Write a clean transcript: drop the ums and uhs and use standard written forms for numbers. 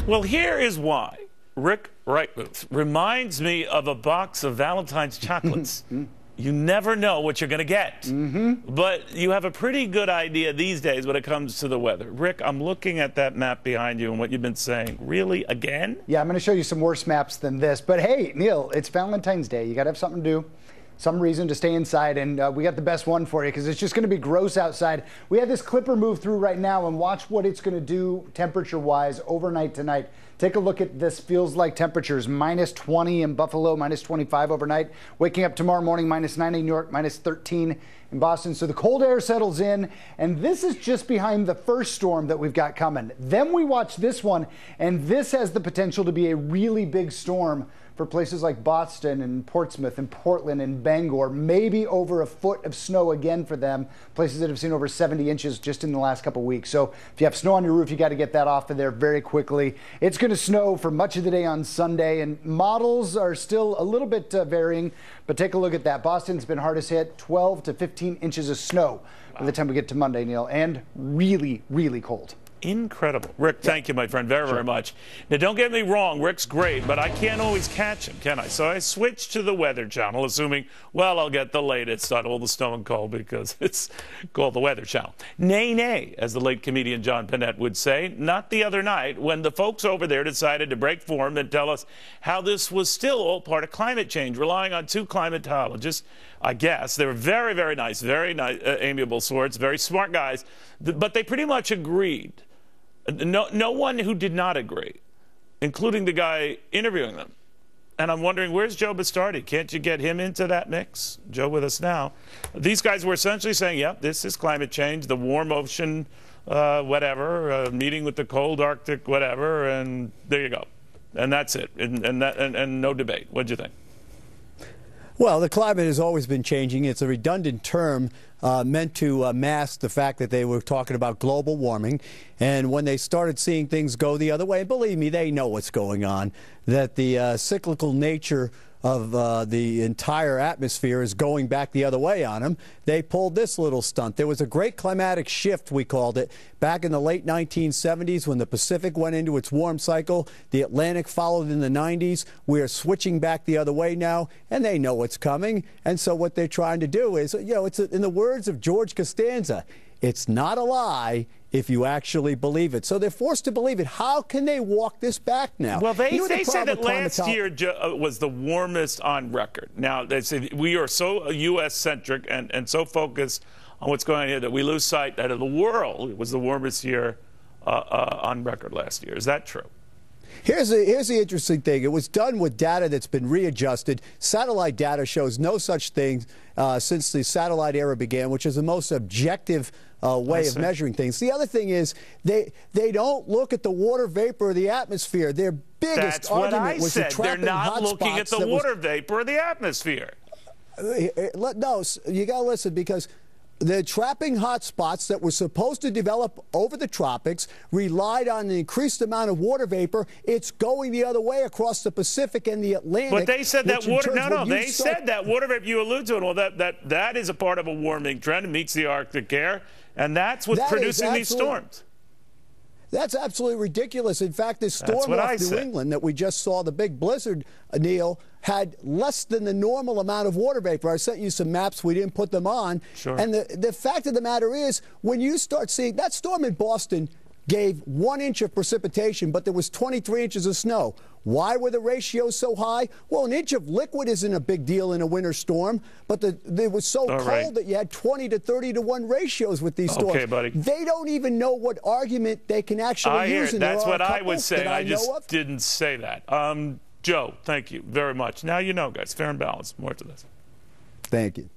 Well, here is why. Rick Rightmouth reminds me of a box of Valentine's chocolates. You never know what you're going to get. But you have a pretty good idea these days when it comes to the weather. Rick, I'm looking at that map behind you and what you've been saying. Really, again? Yeah, I'm going to show you some worse maps than this. But hey, Neil, it's Valentine's Day. You got to have something to do. Some reason to stay inside, and we got the best one for you because it's just going to be gross outside. We have this clipper move through right now, and watch what it's going to do temperature-wise overnight tonight. Take a look at this. Feels like temperatures -20 in Buffalo, -25 overnight. Waking up tomorrow morning, -9 in New York, -13 in Boston. So the cold air settles in, and this is just behind the first storm that we've got coming. Then we watch this one, and this has the potential to be a really big storm for places like Boston and Portsmouth and Portland and Bangor, maybe over a foot of snow again for them, places that have seen over 70 inches just in the last couple of weeks. So if you have snow on your roof, you got to get that off of there very quickly. It's going to snow for much of the day on Sunday, and models are still a little bit varying, but take a look at that. Boston's been hardest hit, 12 to 15 inches of snow by the time we get to Monday, Neil, and really, really cold. Incredible. Rick, thank you, my friend, very much. Now, don't get me wrong, Rick's great, but I can't always catch him, can I? So I switched to the Weather Channel, assuming, well, I'll get the latest on all the snow and cold because it's called the Weather Channel. Nay, nay, as the late comedian John Panette would say, not the other night when the folks over there decided to break form and tell us how this was still all part of climate change, relying on two climatologists, I guess. They were very, very nice, amiable sorts, very smart guys, but they pretty much agreed. No one who did not agree, including the guy interviewing them. And I'm wondering, where's Joe Bastardi? Can't you get him into that mix? Joe with us now. These guys were essentially saying, yep, this is climate change, the warm ocean, whatever, meeting with the cold Arctic, whatever, and there you go. And that's it, and no debate. What'd you think? Well, the climate has always been changing. It's a redundant term meant to mask the fact that they were talking about global warming. And when they started seeing things go the other way, and believe me, they know what's going on, that the cyclical nature of the entire atmosphere is going back the other way on them, they pulled this little stunt. There was a great climatic shift, we called it, back in the late 1970s when the Pacific went into its warm cycle. The Atlantic followed in the 90s. We are switching back the other way now, and they know what's coming. And so what they're trying to do is, you know, it's in the words of George Costanza, it's not a lie if you actually believe it. So they're forced to believe it. How can they walk this back now? Well, they say that last year was the warmest on record. Now, they say we are so U.S.-centric and so focused on what's going on here that we lose sight that the world was the warmest year on record last year. Is that true? Here's the interesting thing. It was done with data that's been readjusted. Satellite data shows no such thing since the satellite era began, which is the most objective way of measuring things. The other thing is they don't look at the water vapor of the atmosphere. Their biggest argument was the trapping They're not looking at the water vapor of the atmosphere. No, you got to listen, because the trapping hotspots that were supposed to develop over the tropics relied on an increased amount of water vapor. It's going the other way across the Pacific and the Atlantic. But they said that water. They said that water vapor you allude to, and well, that is a part of a warming trend. It meets the Arctic air, and that's what's producing these storms. That's absolutely ridiculous. In fact, this storm off New England that we just saw, the big blizzard, Neil, had less than the normal amount of water vapor. I sent you some maps. We didn't put them on. Sure. And the fact of the matter is, when you start seeing that storm in Boston gave 1 inch of precipitation, but there was 23 inches of snow. Why were the ratios so high? Well, an inch of liquid isn't a big deal in a winter storm, but it was so cold that you had 20 to 30 to 1 ratios with these storms. Okay, buddy. They don't even know what argument they can actually use. And that's what I was saying. I just didn't say that. Joe, thank you very much. Now you know, guys. Fair and balanced. More to this. Thank you.